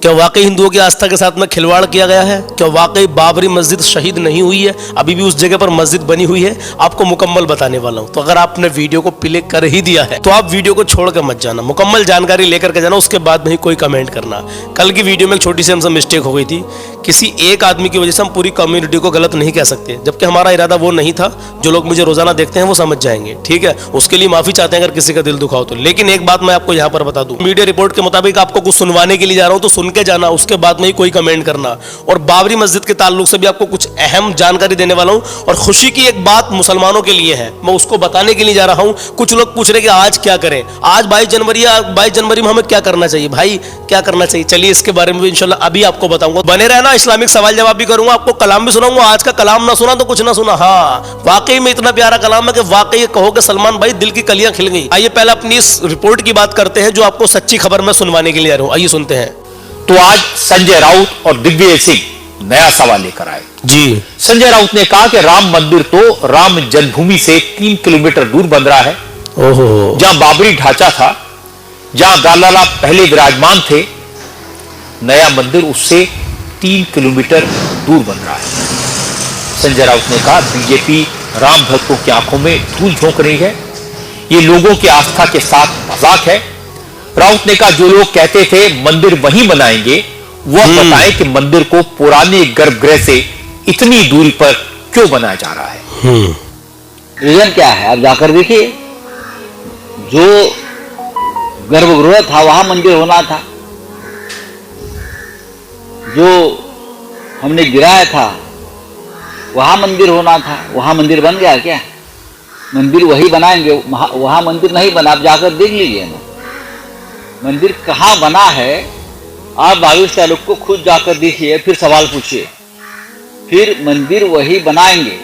क्या वाकई हिंदुओं की आस्था के साथ में खिलवाड़ किया गया है? क्या वाकई बाबरी मस्जिद शहीद नहीं हुई है? अभी भी उस जगह पर मस्जिद बनी हुई है? आपको मुकम्मल बताने वाला हूं। तो अगर आपने वीडियो को प्ले कर ही दिया है तो आप वीडियो को छोड़ कर मत जाना, मुकम्मल जानकारी लेकर के जाना, उसके बाद नहीं कोई कमेंट करना। कल की वीडियो में एक छोटी सी हमसे मिस्टेक हो गई थी, किसी एक आदमी की वजह से हम पूरी कम्युनिटी को गलत नहीं कह सकते, जबकि हमारा इरादा वो नहीं था। जो लोग मुझे रोजाना देखते हैं वो समझ जाएंगे, ठीक है? उसके लिए माफी चाहते हैं अगर किसी का दिल दुखाओ तो। लेकिन एक बात मैं आपको यहाँ पर बता दूं, मीडिया रिपोर्ट के मुताबिक आपको कुछ सुनवाने के लिए जा रहा हूं तो सुन के जाना, उसके बाद में ही कोई कमेंट करना। और बाबरी मस्जिद के ताल्लुक से भी आपको कुछ अहम जानकारी देने वाला हूं। और खुशी की एक बात मुसलमानों के लिए है, मैं उसको बताने के लिए जा रहा हूं। कुछ लोग पूछ रहे कि आज क्या करें, आज 22 जनवरी में हमें क्या करना चाहिए? भाई क्या करना चाहिए, चलिए इसके बारे में भी इंशाल्लाह अभी आपको बताऊंगा। बने रहना, इस्लामिक सवाल जवाब भी करूंगा, आपको कलाम भी सुनाऊंगा। आज का कलाम ना सुना तो कुछ ना सुना। हाँ, वाकई में इतना प्यारा कलाम है कि वाकई कहोगे सलमान भाई दिल की कलियां खिल गई। आइए पहले अपनी इस रिपोर्ट की बात करते हैं जो आपको सच्ची खबर में सुनवाने के लिए आ रहा हूं। आइए सुनते हैं। तो आज संजय राउत और दिग्विजय सिंह नया सवाल लेकर आए। जी, संजय राउत ने कहा कि राम मंदिर तो राम जन्मभूमि से 3 किलोमीटर दूर बन रहा है। ओहो, जहां बाबरी ढांचा था, जहां गालाला पहले विराजमान थे, नया मंदिर उससे 3 किलोमीटर दूर बन रहा है। संजय राउत ने कहा बीजेपी राम भक्तों की आंखों में धूल झोंक रही है, ये लोगों की आस्था के साथ मजाक है। राउत ने कहा जो लोग कहते थे मंदिर वहीं बनाएंगे, वह बताएं कि मंदिर को पुराने गर्भगृह से इतनी दूरी पर क्यों बनाया जा रहा है। रीजन क्या है आप जाकर देखिए। जो गर्भगृह था वहां मंदिर होना था, जो हमने गिराया था वहां मंदिर होना था, वहां मंदिर बन गया क्या? मंदिर वही बनाएंगे, वहां मंदिर नहीं बना। आप जाकर देख लीजिए ना मंदिर कहाँ बना है। आप भावेश तालुक को खुद जाकर देखिए, फिर सवाल पूछिए, फिर मंदिर वही बनाएंगे।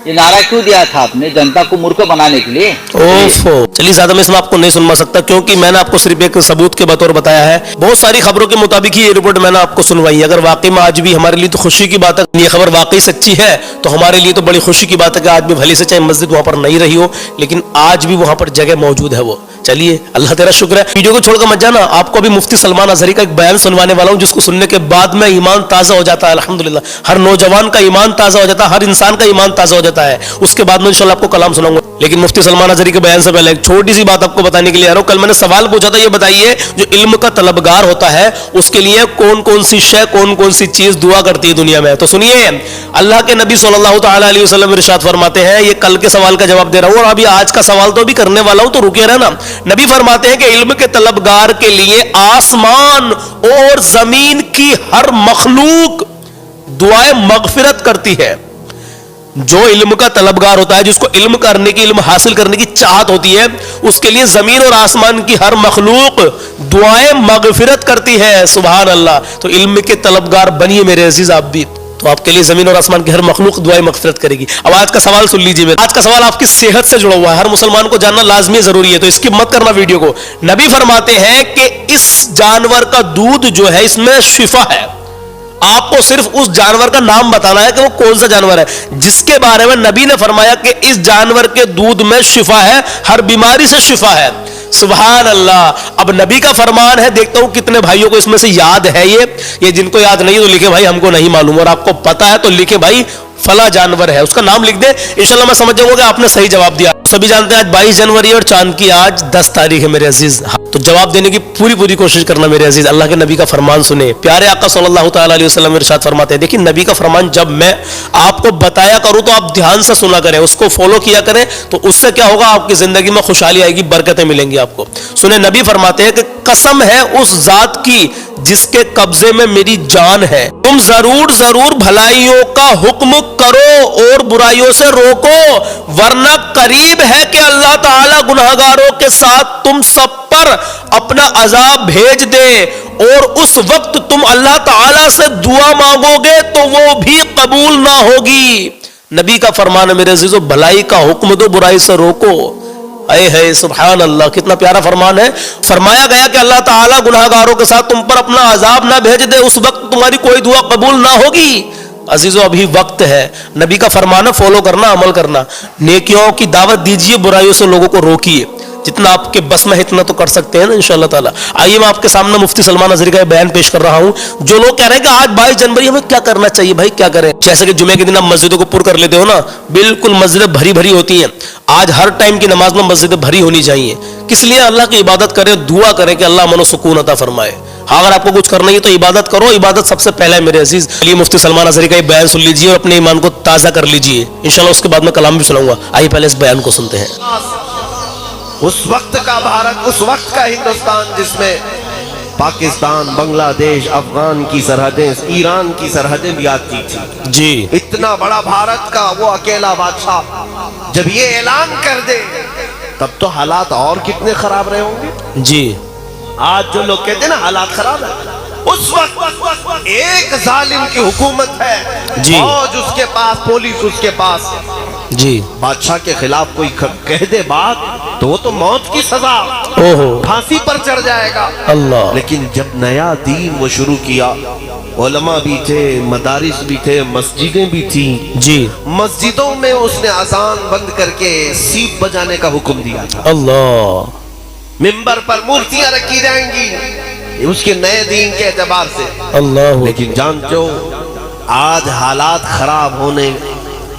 ये नारा क्यों दिया था आपने? जनता को मूर्ख बनाने के लिए। ओफो, चलिए ज्यादा मैं इसमें आपको नहीं सुनवा सकता क्योंकि मैंने आपको सिर्फ एक सबूत के बतौर बताया है। बहुत सारी खबरों के मुताबिक ही ये रिपोर्ट मैंने आपको सुनवाई है। अगर वाकई में आज भी हमारे लिए तो खुशी की बात है, ये खबर वाकई सच्ची है तो हमारे लिए तो बड़ी खुशी की बात है कि आज भी भली से चाहे मस्जिद वहां पर नहीं रही हो, लेकिन आज भी वहां पर जगह मौजूद है। वो चलिए, अल्लाह तेरा शुक्र है। वीडियो को छोड़कर मत जाना, आपको अभी मुफ्ती सलमान अजहरी का एक बयान सुनवाने वाला हूं जिसको सुनने के बाद में ईमान ताजा हो जाता है। अल्हम्दुलिल्लाह, हर नौजवान का ईमान ताजा हो जाता है, हर इंसान का ईमान ताजा हो जाता है। उसके बाद में इंशाल्लाह आपको कलाम सुनाऊंगा। लेकिन मुफ्ती सलमान अजहरी के बयान से पहले एक छोटी सी बात आपको बताने के लिए आ रहा हूं। कल मैंने सवाल पूछा था, ये बताइए जो इल्म का तलबगार होता है उसके लिए कौन कौन सी शय, कौन कौन सी चीज दुआ करती है दुनिया में? तो सुनिए, अल्लाह के नबी सल्लल्लाहु तआला अलैहि वसल्लम इरशाद फरमाते हैं, ये कल के सवाल का जवाब दे रहा हूं और अभी आज का सवाल तो अभी करने वाला हूं, तो रुके रहना। नबी फरमाते हैं कि इल्म के तलबगार के लिए आसमान और जमीन की हर मखलूक दुआए मगफिरत करती है। जो इल्म का तलबगार होता है, जिसको इल्म करने की, इल्म हासिल करने की चाहत होती है, उसके लिए जमीन और आसमान की हर मखलूक दुआएं मगफिरत करती है। सुभान अल्लाह। तो इल्म के तलबगार बनिए मेरे अजीज आप भी, तो आपके लिए जमीन और आसमान की हर मखलूक दुआएं मगफिरत करेगी। अब आज का सवाल सुन लीजिए। आज का सवाल आपकी सेहत से जुड़ा हुआ है, हर मुसलमान को जानना लाजमी जरूरी है, तो इसकी मत करना वीडियो को। नबी फरमाते हैं कि इस जानवर का दूध जो है इसमें शिफा है। आपको सिर्फ उस जानवर का नाम बताना है कि वो कौन सा जानवर है जिसके बारे में नबी ने फरमाया कि इस जानवर के दूध में शिफा है, हर बीमारी से शिफा है। सुभान अल्लाह। अब नबी का फरमान है, देखता हूं कितने भाइयों को इसमें से याद है। ये जिनको याद नहीं तो लिखे भाई हमको नहीं मालूम, और आपको पता है तो लिखे भाई फला जानवर है, उसका नाम लिख दे, इंशाल्लाह मैं समझ जाऊंगा कि आपने सही जवाब दिया। सभी जानते हैं आज 22 जनवरी और चांद की आज 10 तारीख है मेरे अजीज। तो जवाब देने की पूरी कोशिश करना मेरे अजीज। अल्लाह के नबी का फरमान सुने। प्यारे आका सल्लल्लाहु तआला अलैहि वसल्लम इरशाद फरमाते हैं, देखिए नबी का फरमान जब मैं आपको बताया करूं तो आप ध्यान से सुना करें, उसको फॉलो किया करें, तो उससे क्या होगा, आपकी जिंदगी में खुशहाली आएगी, बरकतें मिलेंगी आपको। सुने, नबी फरमाते हैं कि कसम है उस जात की जिसके कब्जे में मेरी जान है, तुम जरूर भलाइयों का हुक्म करो और बुराइयों से रोको, वरना करीब है कि अल्लाह ताला गुनहगारों के साथ तुम सब पर अपना अजाब भेज दे, और उस वक्त तुम अल्लाह ताला से दुआ मांगोगे तो वो भी कबूल ना होगी। नबी का फरमान है मेरे अजीजों, भलाई का हुक्म दो, बुराई से रोको। अय है, सुभान अल्लाह, कितना प्यारा फरमान है। फरमाया गया कि अल्लाह ताला गुनहगारों के साथ तुम पर अपना अजाब ना भेज दे, उस वक्त तुम्हारी कोई दुआ कबूल ना होगी। अजीजों, अभी वक्त है, नबी का फरमान है, फॉलो करना, अमल करना, नेकियों की दावत दीजिए, बुराइयों से लोगों को रोकिए। जितना आपके बस में है इतना तो कर सकते हैं ना इंशाअल्लाह ताला। आइए मैं आपके सामने मुफ्ती सलमान अजहरी का बयान पेश कर रहा हूं। जो लोग कह रहे हैं कि आज 22 जनवरी हमें क्या करना चाहिए, भाई क्या करें? जैसे कि जुमे के दिन आप मस्जिदों को पुर कर लेते हो ना, बिल्कुल मस्जिदें भरी भरी होती हैं। आज हर टाइम की नमाज में मस्जिदें भरी होनी चाहिए। किस लिए? अल्लाह की इबादत करें, दुआ करें कि अल्लाह मनो सुकून अता फरमाए। हाँ, अगर आपको कुछ करना है तो इबादत करो, इबादत सबसे पहले है मेरे अजीज। चलिए मुफ्ती सलमान अजहरी का बयान सुन लीजिए और अपने ईमान को ताज़ा कर लीजिए। इंशाल्लाह उसके बाद मैं कलाम भी सुनाऊंगा। आइए पहले इस बयान को सुनते हैं। उस वक्त का भारत, उस वक्त का हिंदुस्तान जिसमें पाकिस्तान, बांग्लादेश, अफगान की सरहदें, ईरान की सरहदें भी आती थी। जी, इतना बड़ा भारत का वो अकेला बादशाह जब ये ऐलान कर दे तब तो हालात और कितने खराब रहे होंगे। जी, आज जो लोग कहते हैं ना हालात खराब है, उस वक्त एक जालिम की हुकूमत है जी। फौज उसके पास, पुलिस उसके पास, जी, बादशाह के खिलाफ कोई कह दे बात तो वो तो मौत की सजा, ओहो, फांसी पर चढ़ जाएगा। अल्लाह। लेकिन जब नया दीन वो शुरू किया, उलमा भी थे, मदारिस भी थे, मस्जिदें भी थी। जी, मस्जिदों में उसने अजान बंद करके सीप बजाने का हुक्म दिया था। अल्लाह। मिंबर पर मूर्तियां रखी जाएंगी उसके नए दीन के एतबार से। अल्लाह। लेकिन जानते हो आज हालात खराब होने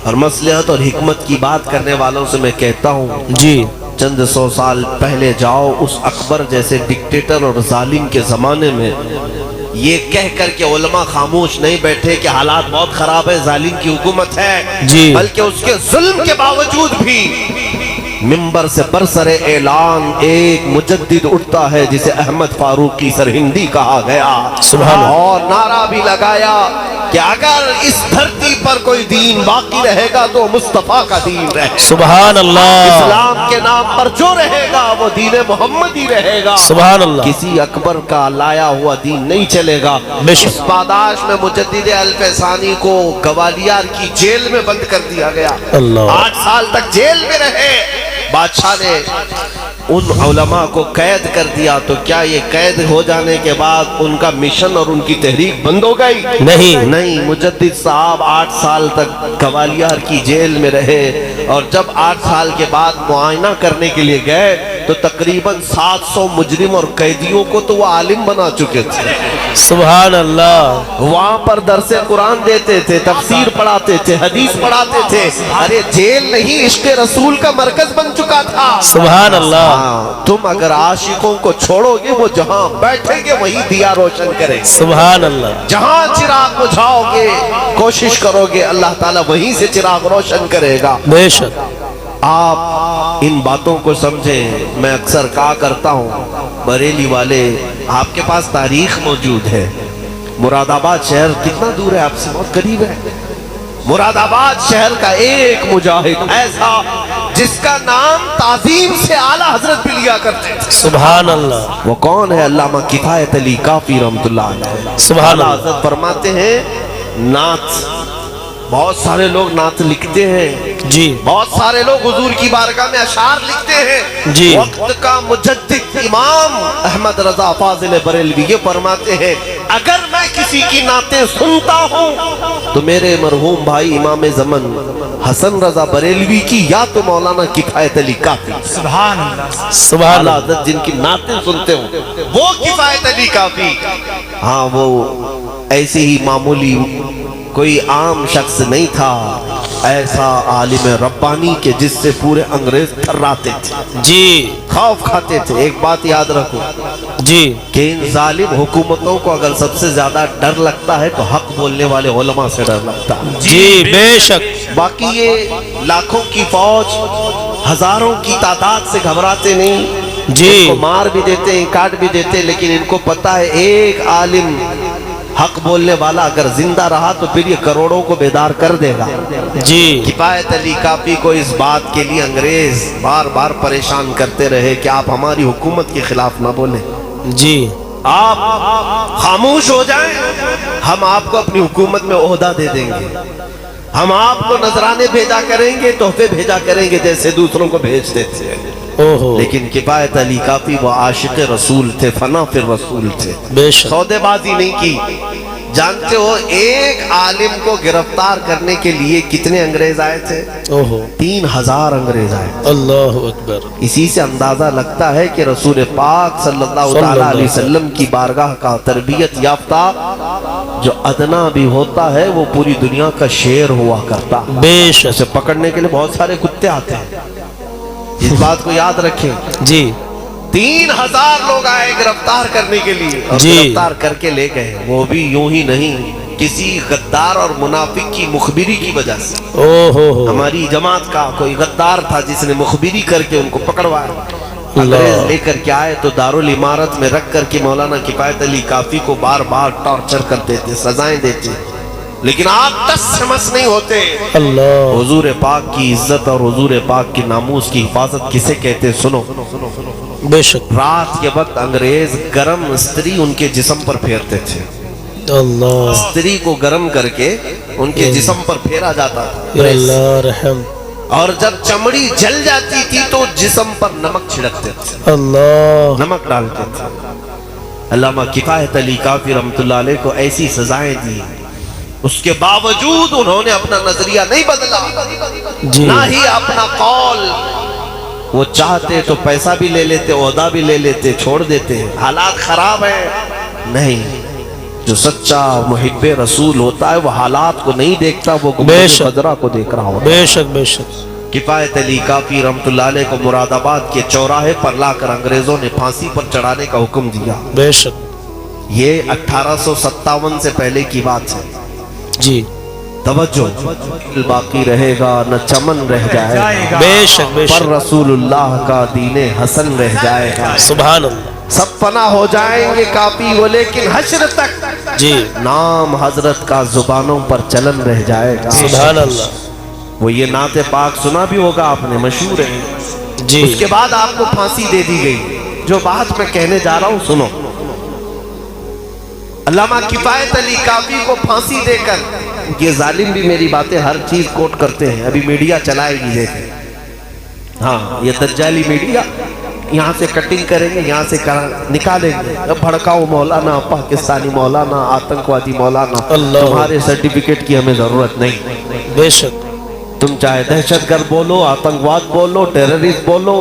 और मसलहत और हिकमत की बात करने वालों से मैं कहता हूँ, जी, चंद 100 साल पहले जाओ, उस अकबर जैसे डिक्टेटर और जालिम के जमाने में ये कह कर के उलमा खामोश नहीं बैठे कि हालात बहुत खराब है, जालिम की हुकूमत है जी। बल्कि उसके जुल्म के बावजूद भी मिंबर से बरसरे ऐलान एक मुजद्दिद उठता है जिसे अहमद फारूकी सरहिंदी कहा गया, सुभान अल्लाह। और नारा भी लगाया कि अगर इस धरती पर कोई दीन बाकी रहेगा तो मुस्तफा का दीन रहेगा। सुभान अल्लाह। इस्लाम के नाम पर जो रहेगा वो दीन मोहम्मद ही रहेगा। सुभान अल्लाह। किसी अकबर का लाया हुआ दीन नहीं चलेगा। बेशक। इस पादाश में मुजद्दिद अल-फैसानी को ग्वालियर की जेल में बंद कर दिया गया। अल्लाह। 8 साल तक जेल में रहे। बादशाह ने उन उलमा को कैद कर दिया। तो क्या ये कैद हो जाने के बाद उनका मिशन और उनकी तहरीक बंद हो गई? नहीं, मुजद्दिद साहब 8 साल तक ग्वालियर की जेल में रहे और जब 8 साल के बाद मुआयना करने के लिए गए तो तकरीबन 700 मुजरिम और कैदियों को तो वो आलिम बना चुके थे। सुभान अल्लाह। वहां पर दरसे कुरान देते थे, तफसीर पढ़ाते थे, हदीस पढ़ाते थे। अरे जेल नहीं, इश्क़ रसूल का मरकज बन चुका था। सुभान अल्लाह। हाँ, तुम अगर आशिकों को छोड़ोगे वो जहां बैठेंगे वही दिया रोशन करेंगे। सुभान अल्लाह। जहां चिराग बुझाओगे, कोशिश करोगे, अल्लाह ताला वहीं से चिराग रोशन करेगा। बेशक। आप इन बातों को समझें। मैं अक्सर कहा करता हूँ, बरेली वाले आपके पास तारीख मौजूद है। मुरादाबाद शहर कितना दूर है आपसे? बहुत करीब है। मुरादाबाद शहर का एक मुजाहिद ऐसा जिसका नाम ताजीम से आला हजरत भी लिया करते थे। सुभान अल्लाह। वो कौन है? अल्लामा किफायत अली काफी रहमतुल्लाह अलैह। सुभान आला अल्लाह। हजरत फरमाते हैं नात, बहुत सारे लोग नात लिखते हैं जी, बहुत सारे लोग हुजूर की बारगाह में अशार लिखते हैं जी। वक्त का मुजद्दिद इमाम अहमद रजा फाजिल बरेलवी ये फरमाते हैं, अगर मैं किसी की नातें सुनता हूँ तो मेरे मरहूम भाई इमाम ज़मन हसन रजा बरेलवी की या तो मौलाना किफायत अली काफी। सुभान आला अल्लाह। हज़रत जिनकी नातें सुनते हो वो किफायत अली काफी। हाँ, वो ऐसे ही मामूली कोई आम शख्स नहीं था, ऐसा आलिम रब्बानी के जिससे पूरे अंग्रेज थर्राते थे, जी, खौफ खाते थे। एक बात याद रखो जी, कि इन जालिम हुकूमतों को अगर सबसे ज्यादा डर लगता है तो हक बोलने वाले उलमा से डर लगता है। जी, बेशक। बाकी ये लाखों की फौज हजारों की तादाद से घबराते नहीं जी। इनको मार भी देते हैं, काट भी देते हैं, लेकिन इनको पता है एक आलिम हक बोलने वाला अगर जिंदा रहा तो फिर ये करोड़ों को बेदार कर देगा। जी, किफायत अली काफी को इस बात के लिए अंग्रेज बार बार परेशान करते रहे कि आप हमारी हुकूमत के खिलाफ ना बोले, जी, आप खामोश हो जाएं, हम आपको अपनी हुकूमत में ओहदा दे देंगे, हम आपको नजराने भेजा करेंगे, तोहफे भेजा करेंगे जैसे दूसरों को भेजते थे। ओहो। लेकिन किफायत अली काफी वो आशिक रसूल थे, फना फिर रसूल थे, बेशक। सौदेबाजी नहीं की। जानते हो एक आलिम को गिरफ्तार करने के लिए कितने अंग्रेज आए थे? ओहो 3000 अंग्रेज आए। अल्लाह अकबर। इसी से अंदाजा लगता है कि रसूल पाक सल्लल्लाहु अलैहि वसल्लम की बारगाह का तरबियत याफ्ता जो अदना भी होता है वो पूरी दुनिया का शेर हुआ करता। बेशक। उसे पकड़ने के लिए बहुत सारे कुत्ते आते हैं, इस बात को याद रखें जी। 3000 लोग आए गिरफ्तार करने के लिए और जी। गिरफ्तार करके ले गए, वो भी यूं ही नहीं, किसी गद्दार और मुनाफिक की मुखबिरी की वजह से। ओहो हमारी जमात का कोई गद्दार था जिसने मुखबिरी करके उनको पकड़वाया। अंग्रेज लेकर के आए तो दारुल इमारत में रख करके मौलाना किफायत अली काफी को बार बार टॉर्चर करते थे, सजाएं देते, लेकिन आप तस समझ नहीं होते। अल्लाह। हुजूर पाक की इज्जत और हुजूर पाक की नामूस की हिफाजत किसे कहते? सुनो। बेशक। रात के वक्त अंग्रेज गरम स्त्री उनके जिस्म पर फेरते थे। अल्लाह। स्त्री को गरम करके उनके जिस्म पर फेरा जाता था। या अल्लाह रहम। और जब चमड़ी जल जाती थी तो जिस्म पर नमक छिड़कते थे, अल्लाह। नमक डालते थे। अल्लामा किफायत अली काफी रहमतुल्लाह अलैह को ऐसी सजाएं दी, उसके बावजूद उन्होंने अपना नजरिया नहीं बदला, जी। ना ही अपना कौल। वो चाहते तो पैसा भी ले लेते, ओहदा भी ले लेते, छोड़ देते, हालात खराब है। नहीं, जो सच्चा मुहिब्बे रसूल होता है वो हालात को नहीं देखता, वो गुंबद खजरा को देख रहा होता है। बेशक बेशक। किफायत अली काफी रहमतुल्लाह अलैह को मुरादाबाद के चौराहे पर लाकर अंग्रेजों ने फांसी पर चढ़ाने का हुक्म दिया। बेशक। ये 1857 से पहले की बात है। जी। तवज्जो, बाकी रहेगा न चमन रह जाएगा। बेशक पर बेशक। रसूलुल्लाह का दीने हसन रह जाएगा। सुभान अल्लाह। सब फना हो जाएंगे काफी वो, लेकिन हश्र तक जी। नाम हजरत का जुबानों पर चलन रह जाएगा। सुभान अल्लाह। वो ये नाते पाक सुना भी होगा आपने, मशहूर है। जी। उसके बाद आपको फांसी दे दी गई। जो बात मैं कहने जा रहा हूं सुनो। अल्लामा किफायत अली काफी को फांसी देकर, ये जालिम भी मेरी बातें हर चीज कोट करते हैं, अभी मीडिया चलाएगी देखें। हाँ, ये दज्जाली मीडिया यहाँ से कटिंग करेंगे, यहाँ से निकालेंगे। अब भड़काओ मौलाना, पाकिस्तानी मौलाना, आतंकवादी मौलाना, तुम्हारे सर्टिफिकेट की हमें जरूरत नहीं। बेशक। तुम चाहे दहशतगर्द बोलो, आतंकवाद बोलो, टेररिस्ट बोलो,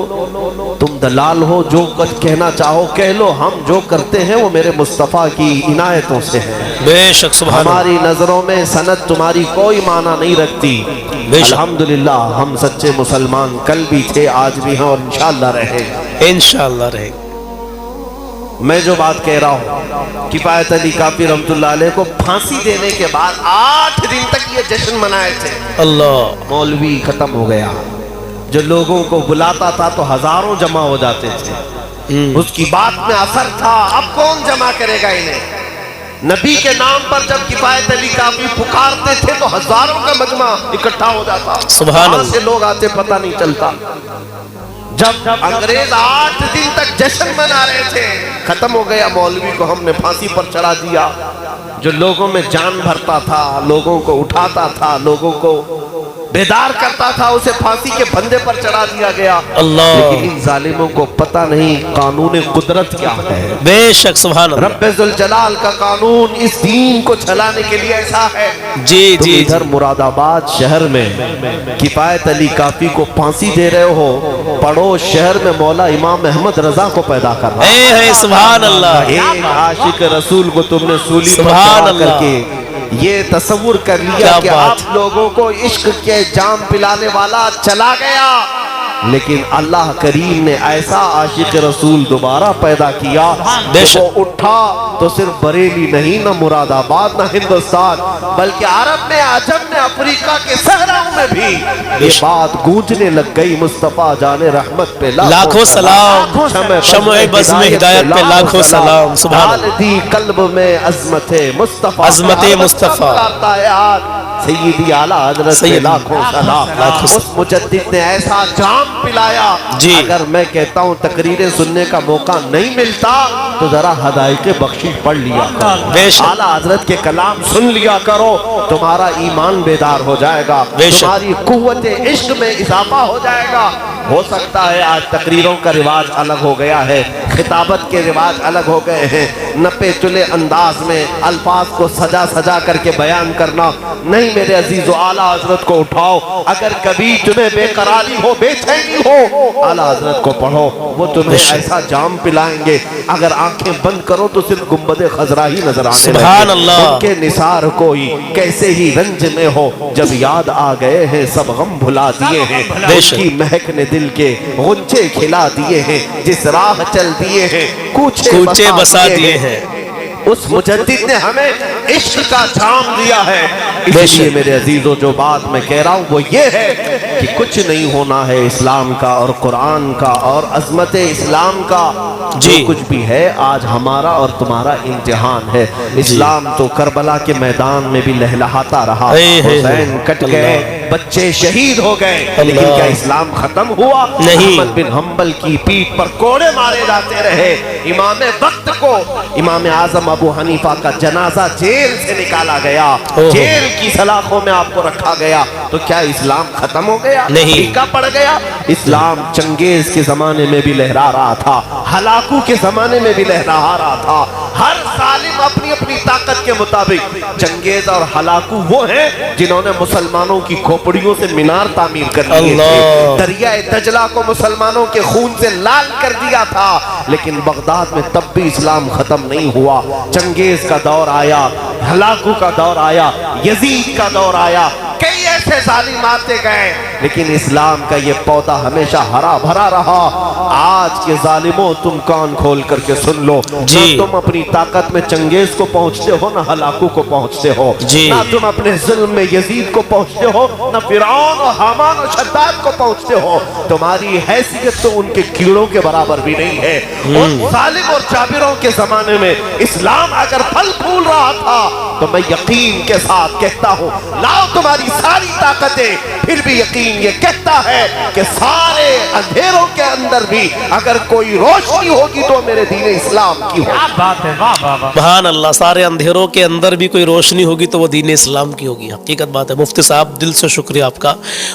तुम दलाल हो, जो कुछ कहना चाहो कह लो, हम जो करते हैं वो मेरे मुस्तफ़ा की इनायतों से है। बेशक। सुभान। हमारी नजरों में सनद तुम्हारी कोई माना नहीं रखती। अल्हम्दुलिल्लाह हम सच्चे मुसलमान कल भी थे, आज भी हैं और इंशाअल्लाह रहेगा। इंशाअल्लाह रहेगा। मैं जो बात कह रहा हूँ, किफायत अली काफी रहमतुल्लाह अलैह को फांसी देने के बाद 8 दिन तक ये जश्न मनाए थे। अल्लाह। मौलवी खत्म हो गया, जो लोगों को बुलाता था तो हजारों जमा हो जाते थे, उसकी बात में असर था। अब कौन जमा करेगा इन्हें? नबी के नाम पर जब किफायत अली काफी पुकारते थे तो हजारों का मजमा इकट्ठा हो जाता। सुभान कहां से लोग आते पता नहीं चलता। जब अंग्रेज 8 दिन तक जश्न मना रहे थे, खत्म हो गया, मौलवी को हमने फांसी पर चढ़ा दिया। जो लोगों में जान भरता था, लोगों को उठाता था, लोगों को बेदार करता था, उसे फांसी के फंदे पर चढ़ा दिया गया। अल्लाह। लेकिन इन जालिमों को पता नहीं कानून कुदरत क्या है। बेशक। सुभान अल्लाह। रब्बे जुल जलाल का कानून इस दीन को चलाने के लिए ऐसा है। जी तुम जी। इधर मुरादाबाद शहर में किफायत अली काफी को फांसी दे रहे हो, पड़ोस शहर में मौला इमाम अहमद रजा को पैदा कर रहा है। सुभान अल्लाह। एक आशिक रसूल को तुमने सूली पर सुभान चढ़ा अल्लाह। करके ये तस्वुर कर लिया क्या कि बात। आप लोगों को इश्क के जाम पिलाने वाला चला गया, लेकिन अल्लाह करीम ने ऐसा आशिक रसूल दोबारा पैदा किया कि वो उठा तो सिर्फ बरेली नहीं, न मुरादाबाद, न हिंदुस्तान, बल्कि अरब में, आजम में, अफ्रीका के सहराओं में भी ये बात गूंजने लग गई। मुस्तफा जाने रहमत पे लाखों सलाम, शम्ए बज़ में हिदायत पे लाखों सलाम। सुभान अल्लाह। दी कल्ब में अज़मत मुस्तफा, अज़मत मुस्तफा, सैयदी आला हज़रत पे लाखों सलाम। उस मुजद्दिद ने ऐसा जाम पिलाया जी। अगर मैं कहता हूँ तकरीरें सुनने का मौका नहीं मिलता तो जरा हदायत बख्शिश पढ़ लिया करो, आला हजरत के कलाम सुन लिया करो, तुम्हारा ईमान बेदार हो जाएगा, तुम्हारी कुव्वत इश्क में इजाफा हो जाएगा। हो सकता है आज तकरीरों का रिवाज अलग हो गया है, خطابت کے رواج الگ ہو گئے ہیں، نپے تلے انداز میں الفاظ کو سجا سجا کر کے بیان کرنا نہیں میرے عزیز و اعلیٰ حضرت کو اٹھاؤ. اگر کبھی تمہیں بے قراری ہو، بے چینی ہو، اعلیٰ حضرت کو پڑھو، وہ تمہیں ایسا جام پلائیں گے اگر آنکھیں بند کرو تو صرف گنبد خضرا ہی نظر آنے لگے. سبحان اللہ. ان کے نثار کوئی کیسے ہی رنج میں ہو، جب یاد آ گئے ہیں سب غم بھلا دیے ہیں. ان کی مہک نے دل کے غنچے کھلا دیے ہیں، جس راہ چل دیے ہیں کوچے بسا دیے ہیں. اس مجدد نے ہمیں عشق کا جام دیا ہے. اس لیے میرے عزیزو جو بات میں کہہ رہا ہوں وہ یہ ہے کہ کچھ نہیں ہونا ہے اسلام کا اور قرآن کا اور عظمت اسلام کا. جو کچھ بھی ہے آج ہمارا اور تمہارا امتحان ہے. اسلام تو کربلا کے میدان میں بھی لہلہاتا رہا، حسین کٹ گئے، بچے شہید ہو گئے، لیکن کیا اسلام ختم ہوا؟ نہیں. احمد بن حنبل کی پیٹھ پر کوڑے مارے جاتے رہے. امام وقت کو امام اعظم ابو حنیفہ کا جنازہ جیل سے نکالا گیا، جیل کی سلاخوں میں آپ کو رکھا گیا. تو کیا اسلام ختم ہو گیا؟ نہیں. پھیکا پڑ گیا؟ اسلام چنگیز کے زمانے میں بھی لہرا رہا تھا، ہلاکو کے زمانے میں بھی لہرا رہا تھا. ہر ظالم اپنی اپنی طاقت کے مطابق. چنگیز اور ہلاکو وہ ہیں جنہوں نے مسلمانوں کی کھوپڑیوں سے مینار تعمیر کر لیے تھے، دریائے دجلہ کو مسلمانوں کے خون سے لال کر دیا تھا. لیکن بغداد میں تب بھی اسلام ختم نہیں ہوا. چنگیز کا دور آیا، ہلاکو کا دور آیا، یزید کا دور آیا، کئی ایسے ظالم آتے گئے، لیکن اسلام کا یہ پودا ہمیشہ ہرا بھرا رہا. آج کے ظالموں تم کان کھول کر کے سن لو، نہ تم اپنی طاقت میں چنگیز کو پہنچتے ہو، نہ ہلاکو کو پہنچتے ہو، نہ تم اپنے ظلم میں یزید کو پہنچتے ہو، نہ فرعون اور حامان اور شداد کو پہنچتے ہو. تمہاری حیثیت تو ان کے کیڑوں کے برابر بھی نہیں ہے. ان ظالم اور جابروں کے زمانے میں اسلام اگر پھل پھول رہا تھا تو میں یقین کے ساتھ کہتا ہوں لاؤ تمہاری ساری طاقتیں، پھر بھی یقین یہ کہتا ہے کہ سارے اندھیروں کے اندر بھی اگر کوئی روشنی ہوگی تو میرے دین اسلام کی ہوگی. کیا بات ہے، واہ واہ واہ. سبحان اللہ. سارے اندھیروں کے اندر بھی کوئی روشنی ہوگی تو وہ دین اسلام کی ہوگی. حقیقت بات ہے. مفتی صاحب دل سے شکریہ آپ کا،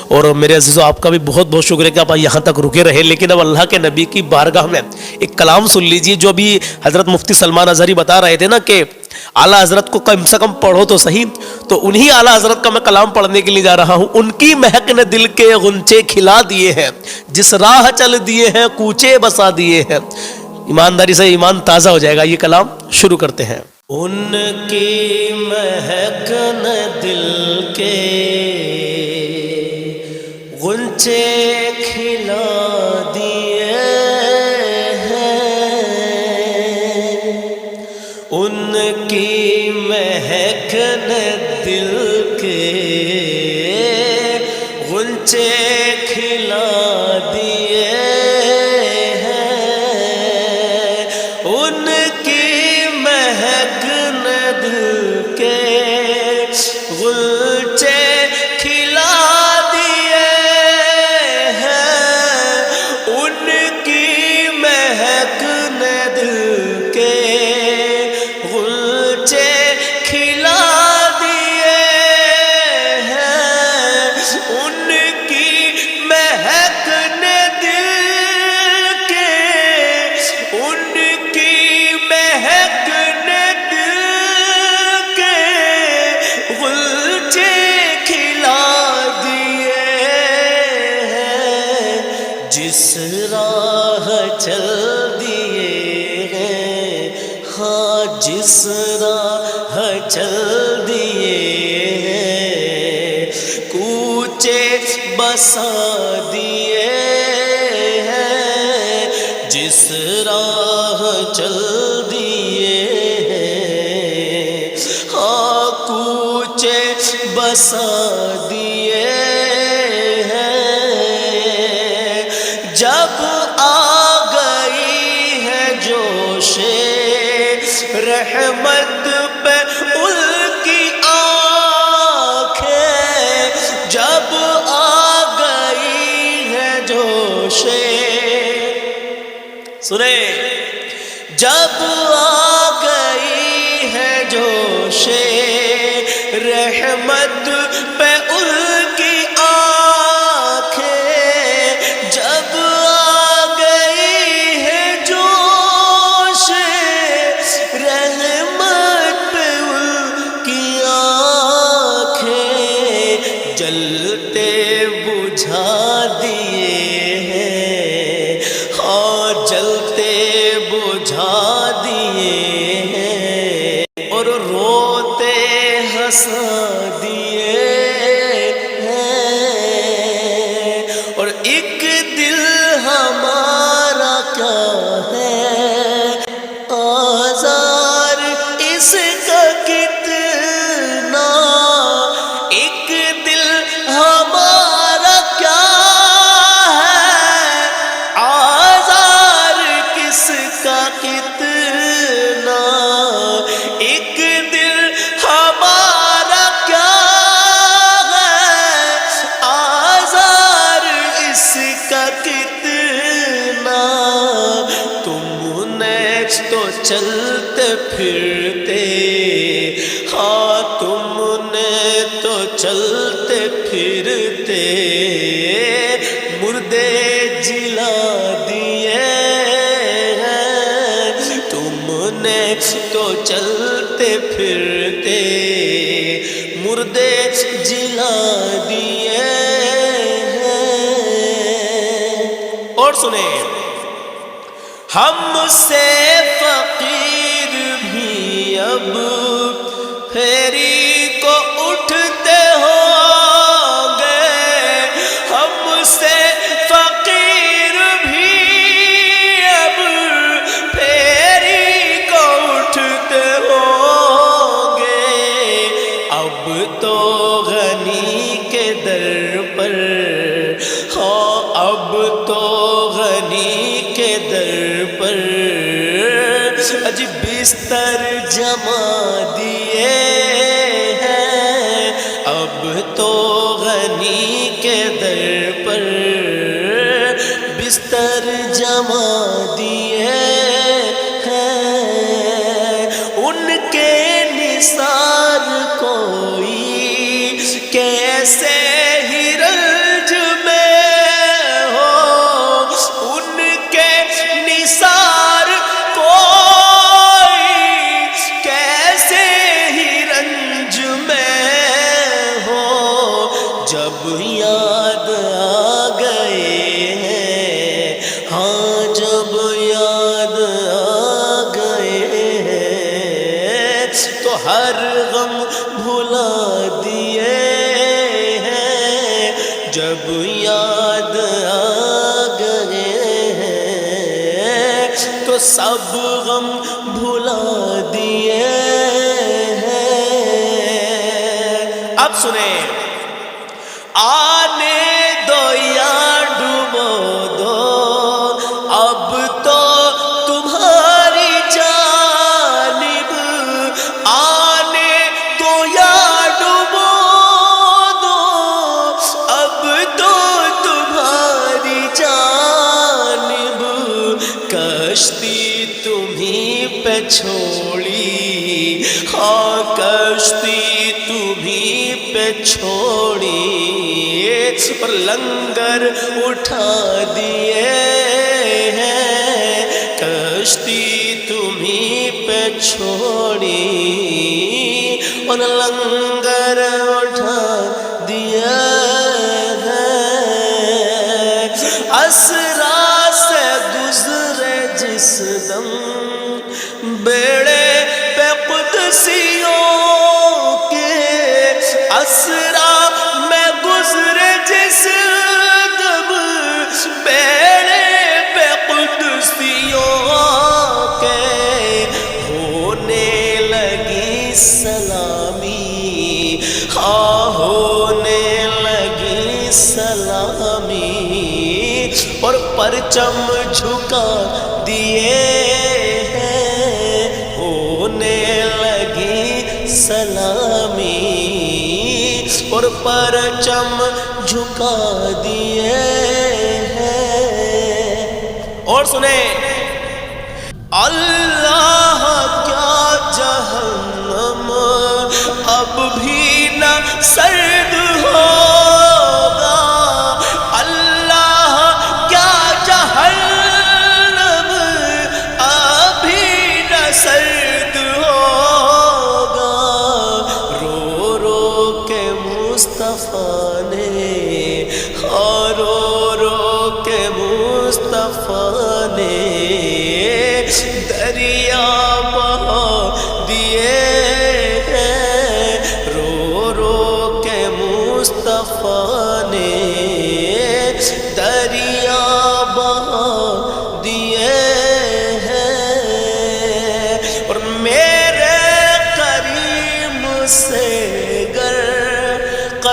اور میرے عزیزو آپ کا بھی بہت بہت شکریہ کہ آپ یہاں تک رکے رہے. لیکن اب اللہ کے نبی کی بارگاہ میں ایک کلام سن لیجئے جو بھی حضرت مفتی سلمان اظہری بتا رہے تھے نا کہ اعلیٰ حضرت کو کم سے کم پڑھو تو صحیح. تو انہی اعلیٰ حضرت کا میں کلام پڑھنے کے لیے جا رہا ہوں. ان کی مہک نے دل کے غنچے کھلا دیے ہیں، جس راہ چل دیے ہیں کوچے بسا دیے ہیں. ایمانداری سے ایمان تازہ ہو جائے گا. یہ کلام شروع کرتے ہیں. ان کی مہک نے دل کے غنچے کھلا دیے ہیں، ان کی مہک نے دل کے غنچے کھلا دیے ہیں، ان کی مہک نے دل کے غنچے کھلا دیے ہیں، ان کی مہک نے دل کے غنچے کھلا دیے ہیں، ان کی مہک نے دل کے، ان کی مہک نے دل کے غنچے کھلا دیے ہیں، جس راہ چل دیے ہیں، ہاں جس راہ چل دیے ہیں، کوچے بسا دیے ہیں، جس راہ چل دیے ہیں، ہاں کوچے بسا دیے ہیں. جب آ گئی ہے جوش رحمت پہ ان کی آنکھیں، جب آ گئی ہے جوش، سنیں، جب آ گئی ہے جوش رحمت پہ ان کی آنکھیں، جب آ گئی ہے جوش روتے ہنسا دیے ہیں، اور ایک دل ہمارا کیا ہے آزار اس کا کتنا، ایک دل ہمارا کیا ہے آزار کس کا کتنا، ایک دل ہمارا کیا ہے آزار اس کا کتنا، تم نے تو چلتے پھرتے، ہاں تم نے تو چلتے پھرتے مردے جلا دیے ہیں، تم نے تو چلتے پھرتے مردے جلا دیے ہیں۔ اور سنیں، ہم سے فقیر بھی اب پھیری کو اٹھتے ہوں گے، ہم سے فقیر بھی اب پھیری کو اٹھتے ہوں گے، اب تو غنی کے در پر، ہاں اب تو غنی کے در پر اج بستر جما دیے ہیں، اب تو غنی کے در پر بستر جما دیے ہیں، ان کے نثار کوئی کیسے ہی رنج میں ہو، ان کے نثار کوئی کیسے ہی رنج میں ہو، جب یاد آ گئے ہیں، ہاں جب یاد آ گئے ہیں تو ہر غم بھلا دیے ہیں، جب یاد آ گئے ہیں تو سب غم بھلا دیے ہیں۔ اب سنیں، آنے دو یا ڈبو دو اب تو تمہاری جانب، آنے دو یا ڈبو دو اب تو تمہاری جانب، کشتی تمہیں پہ چھوڑی، ہاں کشتی تمہیں پہ چھوڑی، اور لنگر اٹھا دیے ہیں، کشتی تمہیں پہ چھوڑی اور لنگر اٹھا دیا ہے، اسرا سے گزرے جس دم بیڑے پہ قدسیوں کے، اسرا میں گزرے جس دم بیڑے پہ قدسیوں کے، ہونے لگی سلامی، ہاں ہونے لگی سلامی، اور پرچم جھکا دیے ہیں، ہونے لگی سلامی اور پرچم جھکا دیے ہیں۔ اور سنیں، اللہ کیا جہنم اب بھی نہ سرد ہوگا، اللہ کیا جہنم ابھی نہ سرد ہوگا، رو رو کے مصطفیٰ نے، ہاں رو رو کے مصطفیٰ نے دریا بہا دیے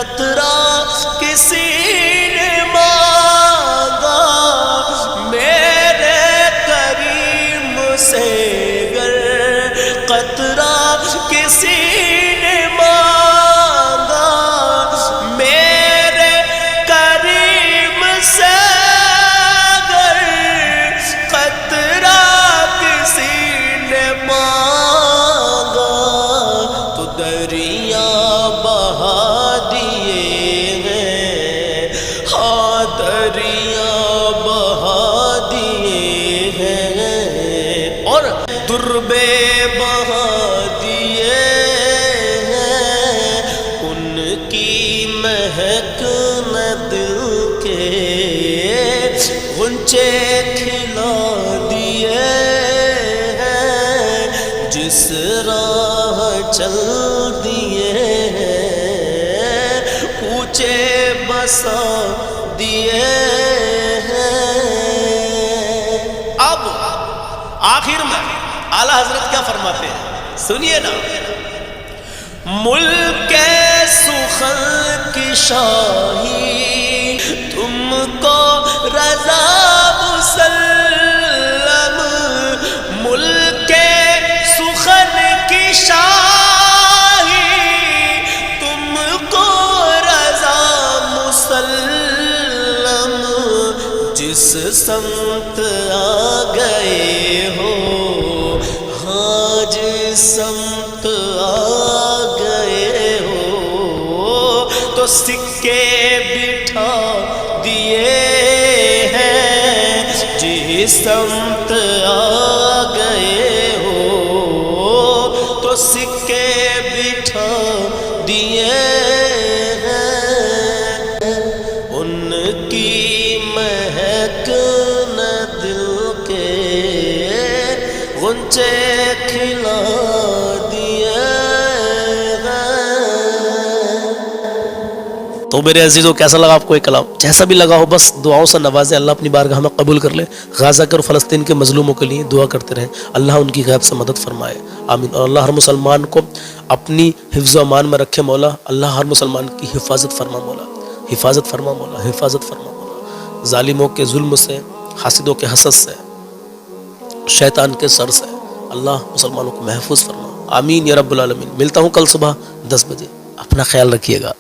قطرہ کسی نے مانگا میرے کریم سے گر قطرہ کسی نے مانگا میرے کریم سے گر قطرہ کسی نے مانگا تو دریا بہا دیے ہیں ہاں دریا بہا دیے ہیں اور دربے بہا دیے ہیں ان کی مہک نہ دل کے غنچے کھلا دیے ہیں جس راہ چل دیے ہیں کوچے بسا دیے ہیں۔ اب آخر میں اعلیٰ حضرت کیا فرماتے ہیں سنیے نا، ملک سخن کی شاہی تم کو رضا مسلم، ملک سخن کی شاہی تم کو رضا مسلم، جس سمت آ گئے ہو ہاں جس سمت آ گئے ہو تو سکے بٹھا دیے ہیں، جس سمت آ گئے ہو تو سکے بٹھا دیے ہیں، ان کی مہک نہ دل کے غنچے کھلا دیے ہیں۔ تو میرے عزیزوں کیسا لگا آپ کو یہ کلام؟ جیسا بھی لگا ہو بس دعاؤں سے نوازے، اللہ اپنی بارگاہ میں قبول کر لے۔ غزہ کے اور فلسطین کے مظلوموں کے لیے دعا کرتے رہیں، اللہ ان کی غیب سے مدد فرمائے، آمین۔ اور اللہ ہر مسلمان کو اپنی حفظ و امان میں رکھے مولا، اللہ ہر مسلمان کی حفاظت فرما مولا، حفاظت فرما مولا، حفاظت فرما مولا، ظالموں کے ظلم سے، حاسدوں کے حسد سے، شیطان کے سر سے اللہ مسلمانوں کو محفوظ فرما، آمین یا رب العالمین۔ ملتا ہوں کل صبح 10 بجے، اپنا خیال رکھیے گا۔